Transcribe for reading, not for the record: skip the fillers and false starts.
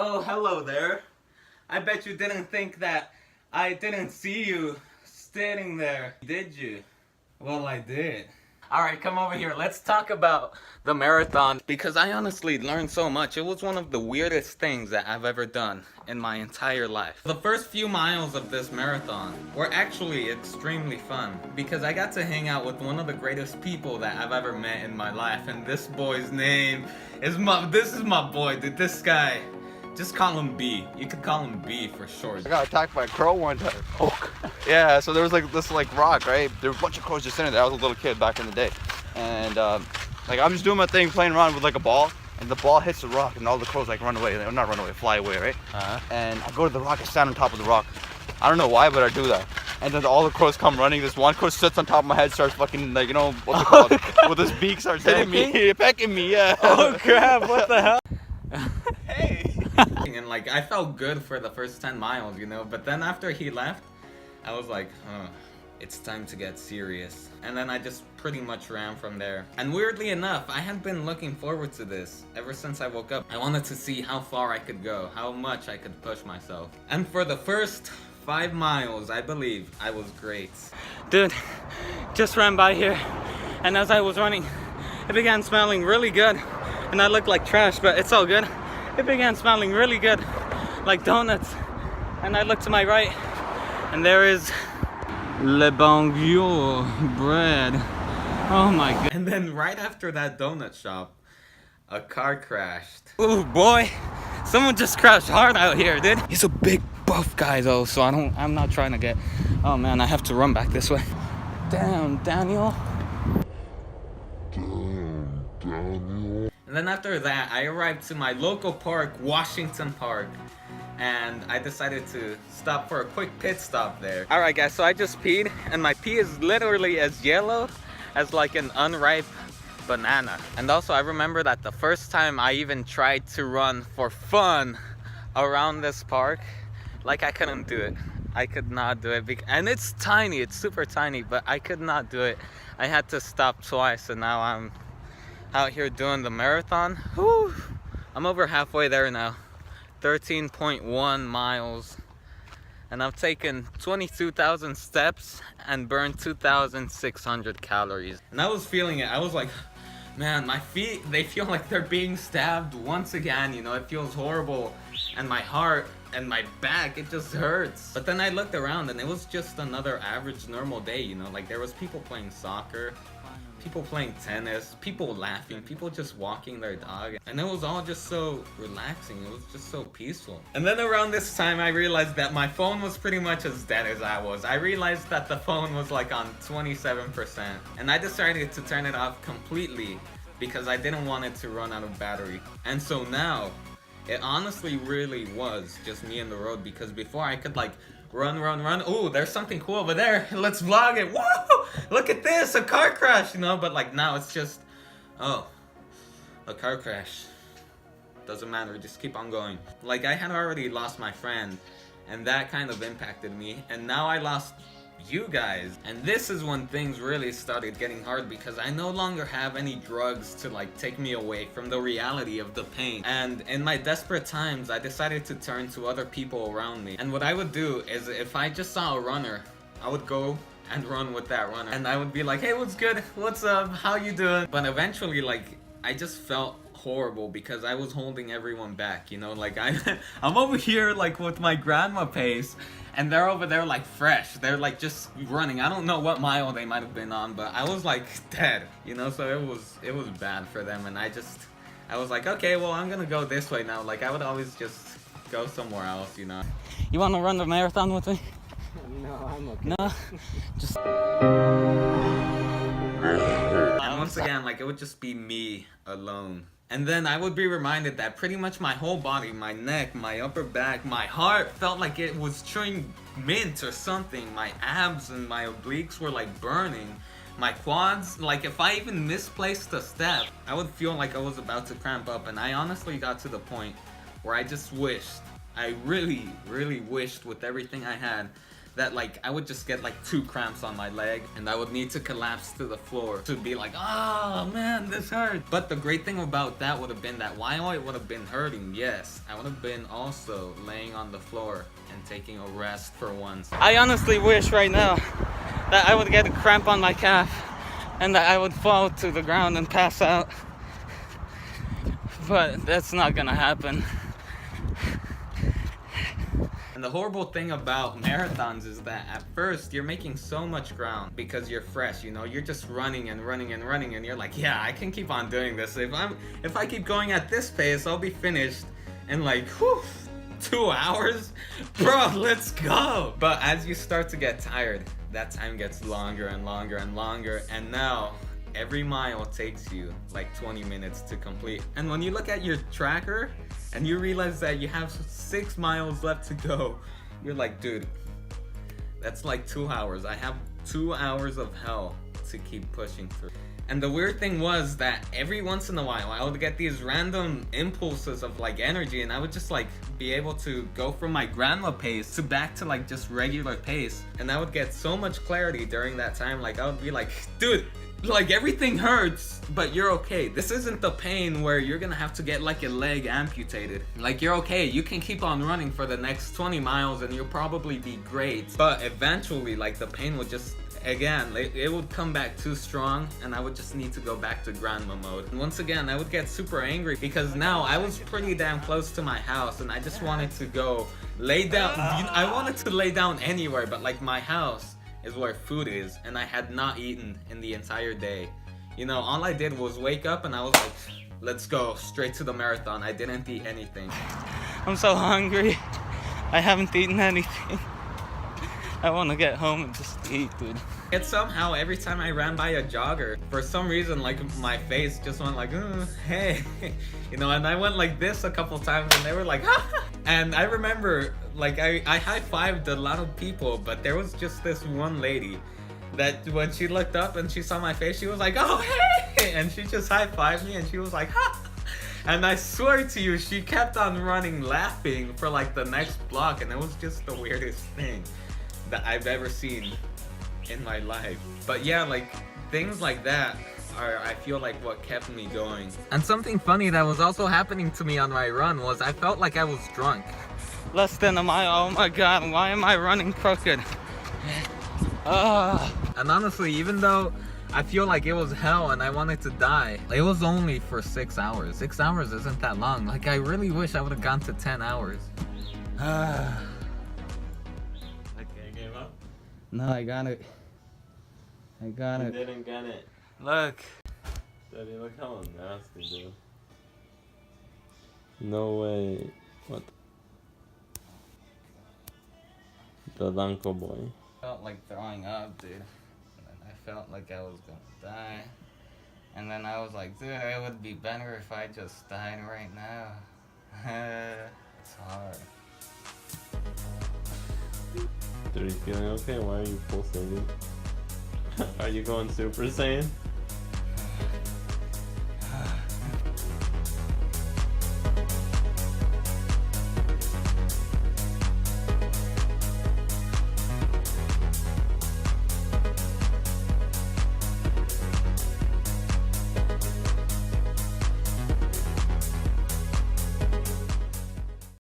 Oh, hello there. I bet you didn't think that I didn't see you standing there, did you? Well, I did. Alright, come over here. Let's talk about the marathon because I honestly learned so much. It was one of the weirdest things that I've ever done in my entire life. The first few miles of this marathon were actually extremely fun because I got to hang out with one of the greatest people that I've ever met in my life, and this boy's name is this is my boy, dude. This guy. Just call him B. You could call him B for short. I got attacked by a crow one time. Oh. Yeah, so there was like this rock, right? There were a bunch of crows just sitting there. I was a little kid back in the day. And like I'm just doing my thing, playing around with like a ball, and the ball hits the rock and all the crows like run away. They're not run away, fly away, right? And I go to the rock, I stand on top of the rock. I don't know why, but I do that. And then all the crows come running. This one crow sits on top of my head, starts fucking like, you know, what's it called? With his beak starts hitting me, pecking me, yeah. Oh crap, what the hell? Hey! And like, I felt good for the first 10 miles, you know, but then after he left, I was like, it's time to get serious. And then I just pretty much ran from there. And weirdly enough, I had been looking forward to this ever since I woke up. I wanted to see how far I could go, how much I could push myself. And for the first 5 miles, I believe I was great. Dude, just ran by here, and as I was running, it began smelling really good. And I looked like trash, but it's all good. It began smelling really good, like donuts. And I looked to my right, and there is Le Bon Vieux bread. Oh my god. And then right after that donut shop, a car crashed. Oh boy, someone just crashed hard out here, dude. He's a big buff guy though, so I'm not trying to get, oh man, I have to run back this way. Damn, Daniel. And then after that, I arrived to my local park, Washington Park, and I decided to stop for a quick pit stop there. Alright guys, so I just peed, and my pee is literally as yellow as like an unripe banana. And also I remember that the first time I even tried to run for fun around this park, like I couldn't do it. I could not do it, and it's tiny, it's super tiny, but I could not do it. I had to stop twice, and now I'm out here doing the marathon. Whew. I'm over halfway there now. 13.1 miles. And I've taken 22,000 steps and burned 2,600 calories. And I was feeling it. I was like, man, my feet, they feel like they're being stabbed once again, you know, it feels horrible. And my heart and my back, it just hurts. But then I looked around and it was just another average normal day, you know, like there was people playing soccer, people playing tennis, people laughing, people just walking their dog. And it was all just so relaxing. It was just so peaceful. And then around this time, I realized that my phone was pretty much as dead as I was. I realized that the phone was like on 27%. And I decided to turn it off completely because I didn't want it to run out of battery. And so now, it honestly really was just me and the road, because before I could like run. Ooh, there's something cool over there. Let's vlog it. Whoa! Look at this, a car crash, you know? But like now it's just, oh, a car crash. Doesn't matter, just keep on going. Like I had already lost my friend, and that kind of impacted me. And now I lost you guys. And this is when things really started getting hard, because I no longer have any drugs to like take me away from the reality of the pain. And in my desperate times, I decided to turn to other people around me. And what I would do is, if I just saw a runner, I would go and run with that runner. And I would be like, hey, what's good? What's up? How you doing? But eventually, like, I just felt horrible because I was holding everyone back, you know? Like I'm over here like with my grandma pace, and they're over there like fresh. They're like just running. I don't know what mile they might have been on, but I was like dead, you know? So it was bad for them, and I was like, okay, well, I'm gonna go this way now. Like I would always just go somewhere else, you know? You wanna run the marathon with me? No, I'm okay. No? Just... And once again, like it would just be me alone. And then I would be reminded that pretty much my whole body, my neck, my upper back, my heart felt like it was chewing mint or something. My abs and my obliques were like burning. My quads, like if I even misplaced a step, I would feel like I was about to cramp up. And I honestly got to the point where I just wished, I really wished with everything I had, that like I would just get like 2 cramps on my leg and I would need to collapse to the floor to be like, oh man, this hurts. But the great thing about that would have been that while it would have been hurting, yes, I would have been also laying on the floor and taking a rest for once. I honestly wish right now that I would get a cramp on my calf and that I would fall to the ground and pass out. But that's not gonna happen. And the horrible thing about marathons is that at first you're making so much ground because you're fresh, you know, you're just running and running and running and you're like, yeah, I can keep on doing this. If I keep going at this pace, I'll be finished in like, whew, 2 hours? Bro, let's go! But as you start to get tired, that time gets longer and longer and longer, and now every mile takes you like 20 minutes to complete. And when you look at your tracker and you realize that you have 6 miles left to go, you're like, dude, that's like 2 hours. I have 2 hours of hell to keep pushing through. And the weird thing was that every once in a while I would get these random impulses of like energy, and I would just like be able to go from my grandma pace to back to like just regular pace, and I would get so much clarity during that time. Like I would be like, dude, like everything hurts, but you're okay. This isn't the pain where you're gonna have to get like a leg amputated. Like you're okay, you can keep on running for the next 20 miles and you'll probably be great. But eventually like the pain would just, again, it would come back too strong and I would just need to go back to grandma mode. And once again, I would get super angry because now I was pretty damn close to my house and I just wanted to go lay down. I wanted to lay down anywhere, but like my house is where food is, and I had not eaten in the entire day. You know, all I did was wake up and I was like, let's go straight to the marathon. I didn't eat anything. I'm so hungry. I haven't eaten anything. I want to get home and just eat, dude. Yet somehow every time I ran by a jogger, for some reason like my face just went like, hey, you know, and I went like this a couple times and they were like, ha! And I remember like I high-fived a lot of people, but there was just this one lady that when she looked up and she saw my face, she was like, oh, hey! And she just high-fived me and she was like, ha! And I swear to you, she kept on running laughing for like the next block, and it was just the weirdest thing that I've ever seen in my life. But yeah, like things like that are, I feel like, what kept me going. And something funny that was also happening to me on my run was I felt like I was drunk. Less than a mile, oh my god, why am I running crooked? And honestly, even though I feel like it was hell and I wanted to die, it was only for 6 hours. 6 hours isn't that long. Like I really wish I would have gone to 10 hours. No, I got it. I got it. You didn't get it. Look. Daddy, look how nasty, dude. No way. What? The Danko boy. Felt like throwing up, dude. And then I felt like I was gonna die. And then I was like, dude, it would be better if I just died right now. It's hard. Dude, you feeling okay? Why are you full Saiyan? Are you going Super Saiyan?